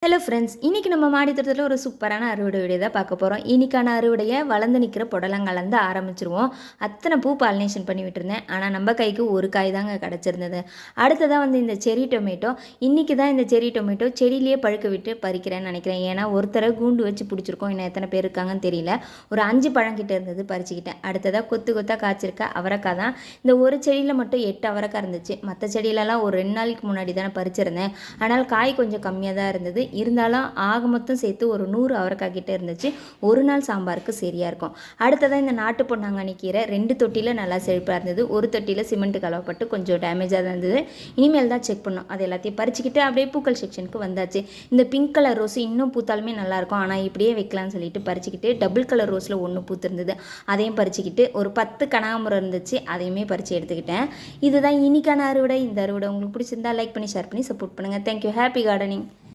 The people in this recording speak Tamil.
ஹலோ ஃப்ரெண்ட்ஸ், இன்றைக்கி நம்ம மாடி தோட்டத்தில் ஒரு சூப்பரான அறுவடை வீடியோ தான் பார்க்க போகிறோம். இன்றைக்கான அறுவடையை வளர்ந்து நிற்கிற புடலங்காலேருந்து ஆரம்பிச்சிருவோம். அத்தனை பூ பாலினேஷன் பண்ணி விட்டுருந்தேன். ஆனால் நம்ம கைக்கு ஒரு காய் தாங்க கிடச்சிருந்தது. அடுத்ததாக இந்த செரி டொமேட்டோ. இன்றைக்கி தான் இந்த செரி டொமேட்டோ செடியிலேயே பழுக்க விட்டு பறிக்கிறேன்னு நினைக்கிறேன். ஏன்னா ஒருத்தரை கூண்டு வச்சு பிடிச்சிருக்கோம். இன்னும் எத்தனை பேர் இருக்காங்கன்னு தெரியல. ஒரு 5 பழங்கிட்ட இருந்தது, பறிச்சுக்கிட்டேன். அடுத்ததாக கொத்து கொத்தாக காய்ச்சிருக்க அவரைக்காய் தான். இந்த ஒரு செடியில் மட்டும் 8 அவரைக்காய் இருந்துச்சு. மற்ற செடியிலலாம் ஒரு 2 நாளைக்கு முன்னாடி தானே பறிச்சிருந்தேன். ஆனால் காய் கொஞ்சம் கம்மியாக தான் இருந்தது. இருந்தாலும் ஆக மொத்தம் சேர்த்து ஒரு 100 அவரைக்காய் கிட்டே இருந்துச்சு. ஒரு நாள் சாம்பாருக்கு சரியாக இருக்கும். அடுத்ததாக இந்த நாட்டு பொன்னாங்கண்ணி கீரை 2 தொட்டியில் நல்லா செழிப்பாக இருந்தது. ஒரு தொட்டியில் சிமெண்ட் கலவப்பட்டு கொஞ்சம் டேமேஜாக தான் இருந்தது. இனிமேல் தான் செக் பண்ணோம். அது எல்லாத்தையும் பறிச்சுக்கிட்டு அப்படியே பூக்கள் செக்ஷனுக்கு வந்தாச்சு. இந்த பிங்க் கலர் ரோஸ் இன்னும் பூத்தாலுமே நல்லாயிருக்கும், ஆனால் இப்படியே வைக்கலாம்னு சொல்லிட்டு பறிச்சுக்கிட்டு டபுள் கலர் ரோஸில் 1 பூத்திருந்தது, அதையும் பறிச்சுக்கிட்டு ஒரு 10 கனகாம்பரம் இருந்துச்சு, அதையுமே பறித்து எடுத்துக்கிட்டேன். இதுதான் இன்னைக்கான அறுவடை. இந்த அறுவடை உங்களுக்கு பிடிச்சிருந்தா லைக் பண்ணி ஷேர் பண்ணி சப்போர்ட் பண்ணுங்கள். தேங்க்யூ. Happy gardening.